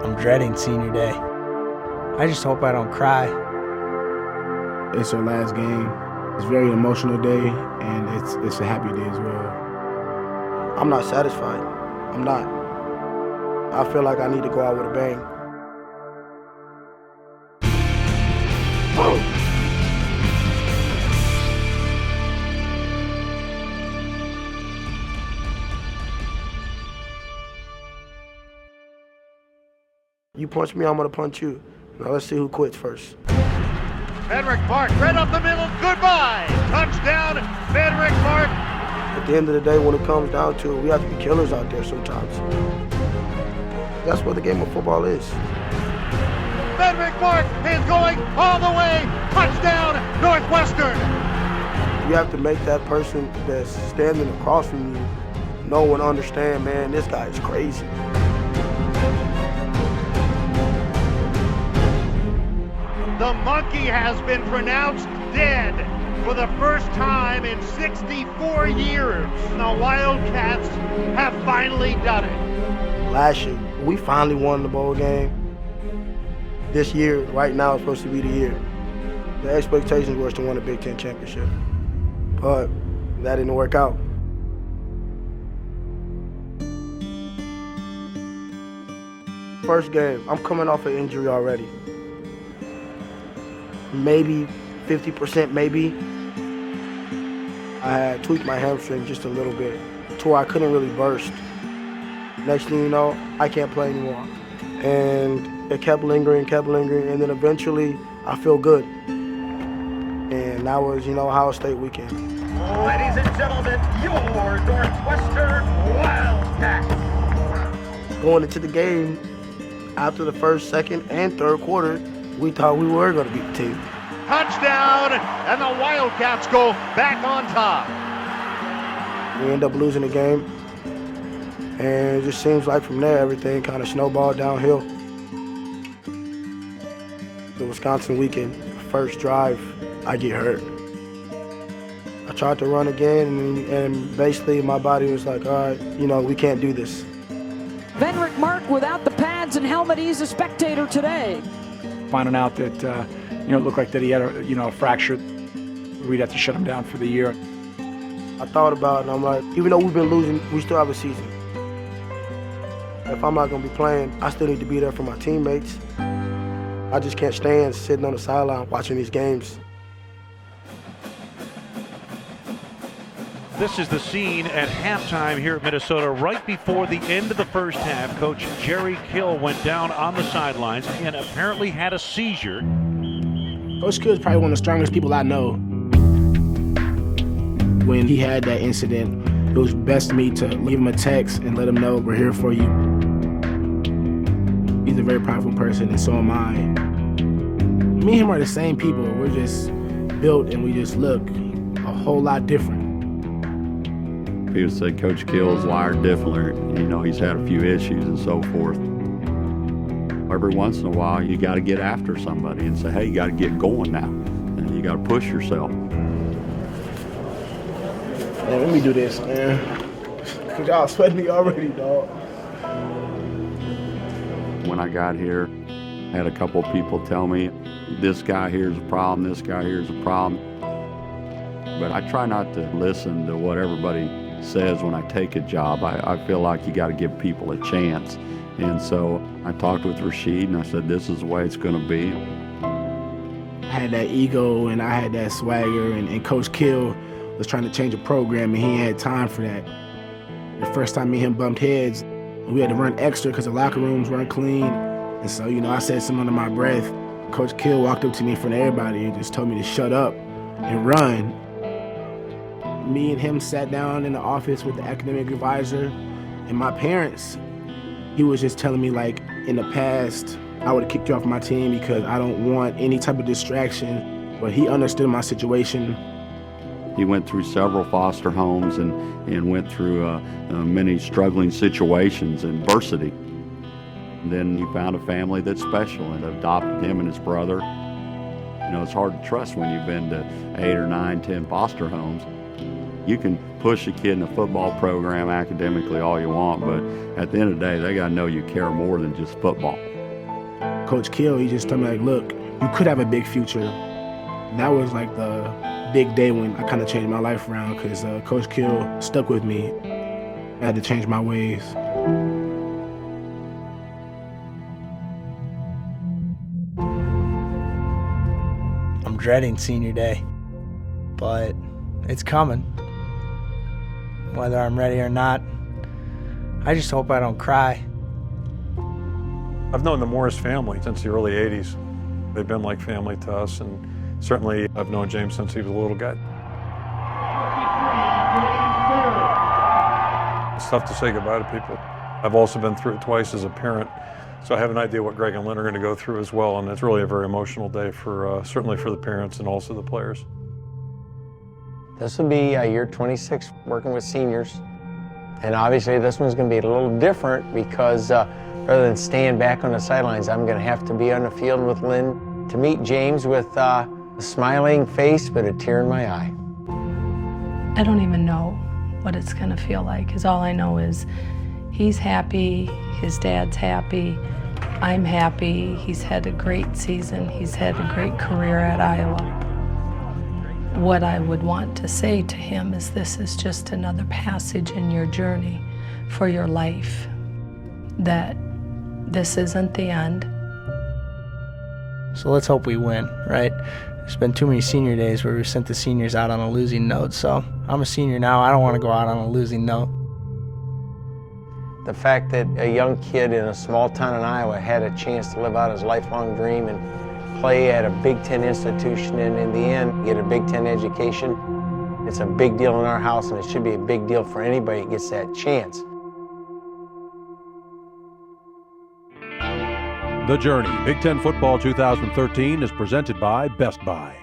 I'm dreading senior day. I just hope I don't cry. It's our last game. It's a very emotional day, and it's a happy day as well. I'm not satisfied. I'm not. I feel like I need to go out with a bang. You punch me, I'm gonna punch you. Now let's see who quits first. Venric Mark, right up the middle, goodbye! Touchdown, Venric Mark! At the end of the day, when it comes down to it, we have to be killers out there sometimes. That's what the game of football is. Venric Mark is going all the way, touchdown, Northwestern! You have to make that person that's standing across from you know and understand, man, this guy is crazy. The monkey has been pronounced dead for the first time in 64 years. The Wildcats have finally done it. Last year, we finally won the bowl game. This year, right now, is supposed to be the year. The expectations were to win a Big Ten championship, but that didn't work out. First game, I'm coming off an injury already. Maybe 50%, maybe. I had tweaked my hamstring just a little bit to where I couldn't really burst. Next thing you know, I can't play anymore. And it kept lingering, and then eventually I feel good. And that was, Ohio State weekend. Ladies and gentlemen, your Northwestern Wildcats. Going into the game, after the first, second, and third quarter, we thought we were going to beat the team. Touchdown, and the Wildcats go back on top. We end up losing the game, and it just seems like from there, everything kind of snowballed downhill. The Wisconsin weekend, first drive, I get hurt. I tried to run again, and basically my body was like, all right, we can't do this. Venric Mark without the pads and helmet, he's a spectator today. Finding out that, it looked like that he had a fracture, we'd have to shut him down for the year. I thought about it, and I'm like, even though we've been losing, we still have a season. If I'm not going to be playing, I still need to be there for my teammates. I just can't stand sitting on the sideline watching these games. This is the scene at halftime here at Minnesota. Right before the end of the first half, Coach Jerry Kill went down on the sidelines and apparently had a seizure. Coach Kill is probably one of the strongest people I know. When he had that incident, it was best for me to leave him a text and let him know we're here for you. He's a very powerful person, and so am I. Me and him are the same people. We're just built and we just look a whole lot different. People say Coach Kill's wired differently. He's had a few issues and so forth. Every once in a while, you got to get after somebody and say, hey, you got to get going now. And you got to push yourself. Man, let me do this, man. Y'all sweating me already, dog. When I got here, I had a couple of people tell me, this guy here's a problem, this guy here's a problem. But I try not to listen to what everybody says when I take a job. I feel like you got to give people a chance. And so I talked with Ra'Shede and I said, this is the way it's going to be. I had that ego and I had that swagger, and Coach Kill was trying to change a program and he had time for that. The first time me and him bumped heads, we had to run extra because the locker rooms weren't clean. And so, I said something under my breath. Coach Kill walked up to me in front of everybody and just told me to shut up and run. Me and him sat down in the office with the academic advisor and my parents. He was just telling me, like, in the past, I would have kicked you off my team because I don't want any type of distraction. But he understood my situation. He went through several foster homes and went through many struggling situations and adversity. And then he found a family that's special and adopted him and his brother. It's hard to trust when you've been to 8 or 9, 10 foster homes. You can push a kid in a football program academically all you want, but at the end of the day, they got to know you care more than just football. Coach Kill, he just told me, like, look, you could have a big future. That was like the big day when I kind of changed my life around, because Coach Kill stuck with me. I had to change my ways. I'm dreading senior day, but it's coming. Whether I'm ready or not, I just hope I don't cry. I've known the Morris family since the early 80s. They've been like family to us, and certainly I've known James since he was a little guy. It's tough to say goodbye to people. I've also been through it twice as a parent, so I have an idea what Greg and Lynn are going to go through as well, and it's really a very emotional day for certainly for the parents and also the players. This will be year 26 working with seniors, and obviously this one's going to be a little different because rather than stand back on the sidelines, I'm going to have to be on the field with Lynn to meet James with a smiling face but a tear in my eye. I don't even know what it's going to feel like, because all I know is he's happy, his dad's happy, I'm happy, he's had a great season, he's had a great career at Iowa. What I would want to say to him is this is just another passage in your journey for your life, that this isn't the end. So let's hope we win, right? There's been too many senior days where we've sent the seniors out on a losing note, so I'm a senior now. I don't want to go out on a losing note. The fact that a young kid in a small town in Iowa had a chance to live out his lifelong dream and play at a Big Ten institution, and in the end get a Big Ten education, it's a big deal in our house, and it should be a big deal for anybody that gets that chance. The Journey Big Ten Football 2013 is presented by Best Buy.